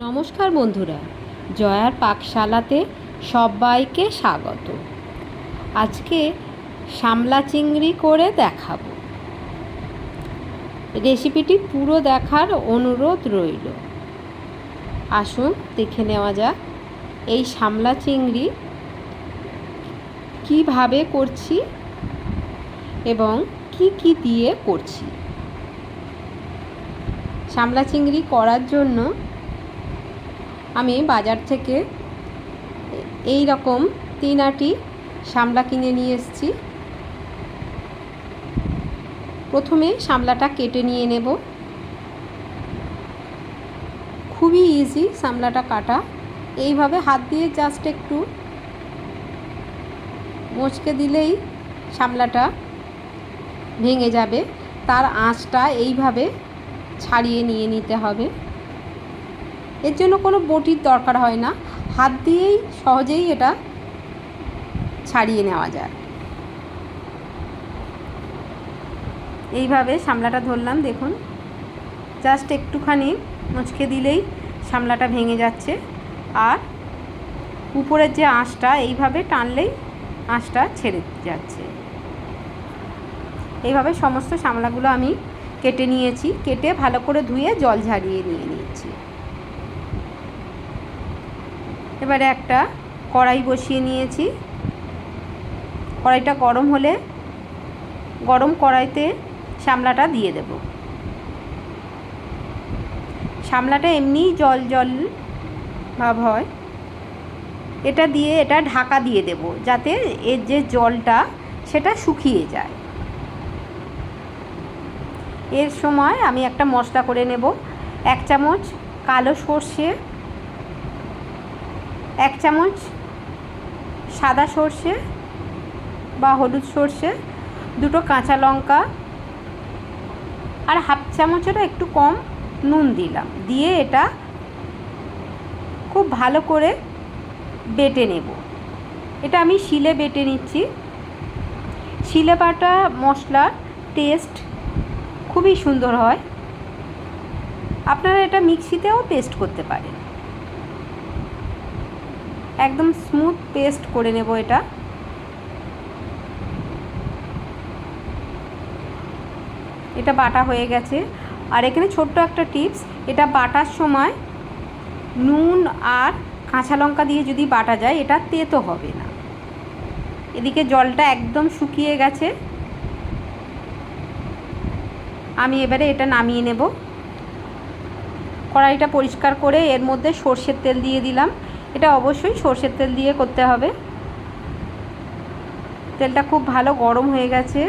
নমস্কার বন্ধুরা, জয়ার পাকশালাতে সবাইকে স্বাগত। আজকে শামলা চিংড়ি করে দেখাবো। রেসিপিটি পুরো দেখার অনুরোধ রইল। আসুন দেখে নেওয়া যাক এই শামলা চিংড়ি কিভাবে করছি এবং কি কি দিয়ে করছি। শামলা চিংড়ি করার জন্য আমি বাজার থেকে এই রকম 3 আটি শামলা কিনে নিয়ে এসেছি। প্রথমে শামলাটা কেটে নিয়ে নেব। খুবই ইজি শামলাটা কাটা। এইভাবে হাত দিয়ে জাস্ট একটু মচকে দিলেই শামলাটা ভেঙে যাবে। তার আঁচটা এইভাবে ছাড়িয়ে নিয়ে নিতে হবে। এর জন্য কোনো বটির দরকার হয় না, হাত দিয়েই সহজেই এটা ছাড়িয়ে নেওয়া যায়। এইভাবে শামলাটা ধরলাম, দেখুন জাস্ট একটুখানি মুচকে দিলেই শামলাটা ভেঙে যাচ্ছে। আর উপরের যে আঁশটা এইভাবে টানলেই আঁশটা ছেড়ে যাচ্ছে। এইভাবে সমস্ত শামলাগুলো আমি কেটে নিয়েছি। কেটে ভালো করে ধুয়ে জল ঝারিয়ে নিয়েছি। এবারে একটা কড়াই বসিয়ে নিয়েছি। কড়াইটা গরম হলে গরম কড়াইতে শামলাটা দিয়ে দেব। শামলাটা এমনিই জল জল ভাব হয়। এটা দিয়ে এটা ঢাকা দিয়ে দেব যাতে এর যে জলটা সেটা শুকিয়ে যায়। এর সময় আমি একটা মশলা করে নেব। 1 চামচ কালো সর্ষে, 1 চামচ সাদা সর্ষে বা হলুদ সর্ষে, 2টো কাঁচা লঙ্কা আর 1/2 চামচেরও একটু কম নুন দিলাম। দিয়ে এটা খুব ভালো করে বেটে নেব। এটা আমি শিলে বেটে নিচ্ছি। শিলে বাটা মশলার টেস্ট খুবই সুন্দর হয়। আপনারা এটা মিক্সিতেও পেস্ট করতে পারেন। একদম স্মুথ পেস্ট করে নেব এটা। এটা বাটা হয়ে গেছে। আর এখানে ছোট্ট একটা টিপস, এটা বাটার সময় নুন আর কাঁচা লঙ্কা দিয়ে যদি বাটা যায় এটা তেতো হবে না। এদিকে জলটা একদম শুকিয়ে গেছে। আমি এবারে এটা নামিয়ে নেব। কড়াইটা পরিষ্কার করে এর মধ্যে সর্ষের তেল দিয়ে দিলাম। এটা অবশ্যই সর্ষের তেল দিয়ে করতে হবে। তেলটা খুব ভালো গরম হয়ে গেছে।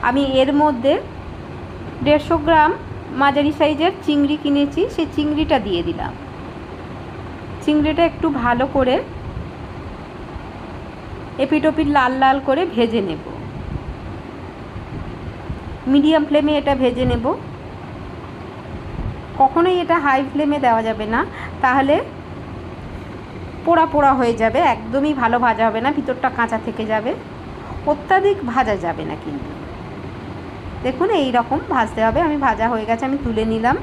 আমি এর মধ্যে 150 গ্রাম মাঝারি সাইজের চিংড়ি কিনেছি, সেই চিংড়িটা দিয়ে দিলাম। চিংড়িটা একটু ভালো করে এপিট ওপিট লাল লাল করে ভেজে নেব। মিডিয়াম ফ্লেমে এটা ভেজে নেব। কখনোই এটা হাই ফ্লেমে দেওয়া যাবে না, তাহলে পোড়া পোড়া হয়ে যাবে। একদমই ভালো ভাজা হবে না, ভিতরটা কাঁচা থেকে যাবে। অত্যাধিক ভাজা যাবে না কিন্তু। দেখুন এই রকম ভাজতে হবে। আমি ভাজা হয়ে গেছে, আমি তুলে নিলাম।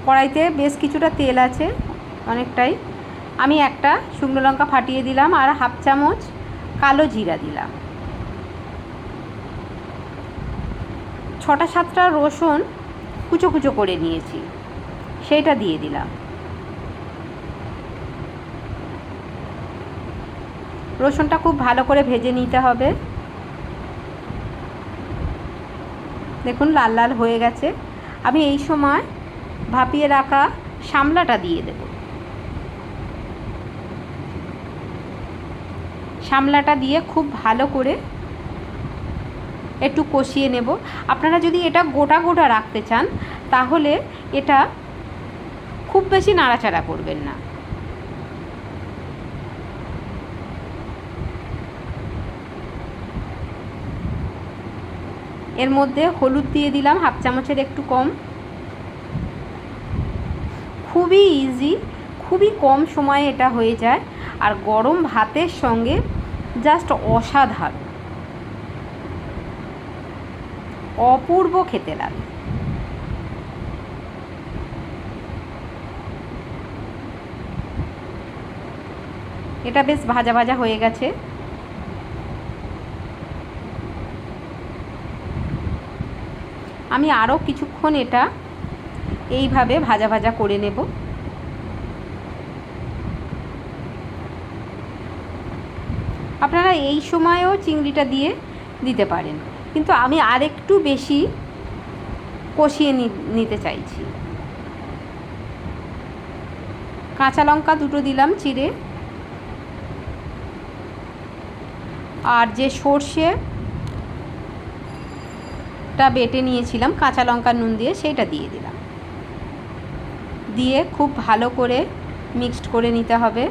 কড়াইতে বেশ কিছুটা তেল আছে, অনেকটাই। আমি একটা শুকনো লঙ্কা ফাটিয়ে দিলাম আর 1/2 চামচ কালো জিরা দিলাম। 6টা-7টা রসুন কুচো কুচো করে নিয়েছি, সেইটা দিয়ে দিলাম। রসুনটা খুব ভালো করে ভেজে নিতে হবে। দেখুন লাল লাল হয়ে গেছে। আমি এই সময় ভাপিয়ে রাখা শামলাটা দিয়ে দেব। শামলাটা দিয়ে খুব ভালো করে একটু কষিয়ে নেব। আপনারা যদি এটা গোটা গোটা রাখতে চান তাহলে এটা খুব বেশি নাড়াচাড়া করবেন না। এর মধ্যে হলুদ দিয়ে দিলাম 1/2 চামচের একটু কম। খুবই ইজি, খুবই কম সময়ে এটা হয়ে যায়। আর গরম ভাতের সঙ্গে জাস্ট অসাধারণ, অপূর্ব খেতে লাগে। এটা বেশ ভাজা ভাজা হয়ে গেছে। আমি আরও কিছুক্ষণ এটা এইভাবে ভাজা ভাজা করে নেব। আপনারা এই সময়েও চিংড়িটা দিয়ে দিতে পারেন, কিন্তু আমি আরেকটু বেশি কষিয়ে নিতে চাইছি। কাঁচা লঙ্কা দুটো দিলাম চিড়ে, আর যে সর্ষেটা বেটে নিয়েছিলাম কাঁচা লঙ্কা নুন দিয়ে, সেইটা দিয়ে দিলাম। দিয়ে খুব ভালো করে মিক্সড করে নিতে হবে।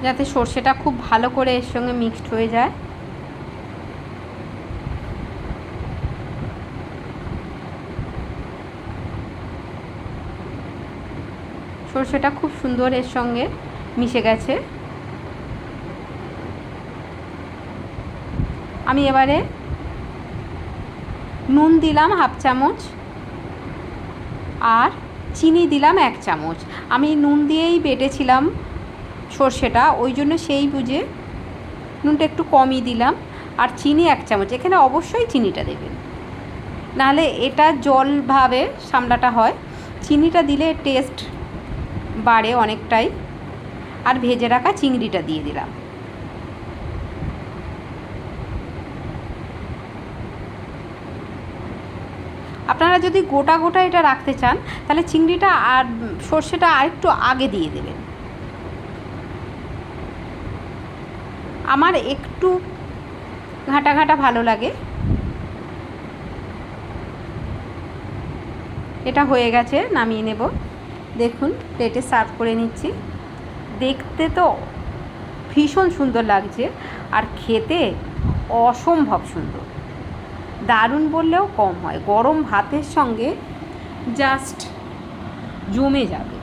যাতে সর্ষেটা খুব ভালো করে এর সঙ্গে মিক্সড হয়ে যায়। সর্ষেটা খুব সুন্দর এর সঙ্গে মিশে গেছে। আমি এবারে নুন দিলাম 1/2 চামচ আর চিনি দিলাম 1 চামচ। আমি নুন দিয়েই বেটেছিলাম সর্ষেটা, ওই জন্য সেই বুঝে নুনটা একটু কমই দিলাম। আর চিনি 1 চামচ, এখানে অবশ্যই চিনিটা দেবেন, নাহলে এটা জলভাবে সামলাটা হয়। চিনিটা দিলে টেস্ট বাড়ে অনেকটাই। আর ভেজে রাখা চিংড়িটা দিয়ে দিলাম। আপনারা যদি গোটা গোটা এটা রাখতে চান তাহলে চিংড়িটা আর সর্ষেটা আরেকটু আগে দিয়ে দেবেন। আমার একটু ঘাঁটা ঘাঁটা ভালো লাগে। এটা হয়ে গেছে, নামিয়ে নেব। দেখুন প্লেটে সার্ভ করে নিচ্ছি। দেখতে তো ভীষণ সুন্দর লাগছে আর খেতে অসম্ভব সুন্দর, দারুণ বললেও কম হয়। গরম ভাতের সঙ্গে জাস্ট জমে যাবে।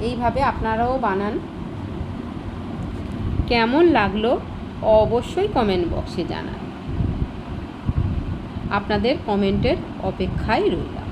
এইভাবে আপনারাও বানান। কেমন লাগলো অবশ্যই কমেন্ট বক্সে জানান। আপনাদের কমেন্টের অপেক্ষায় রইলাম।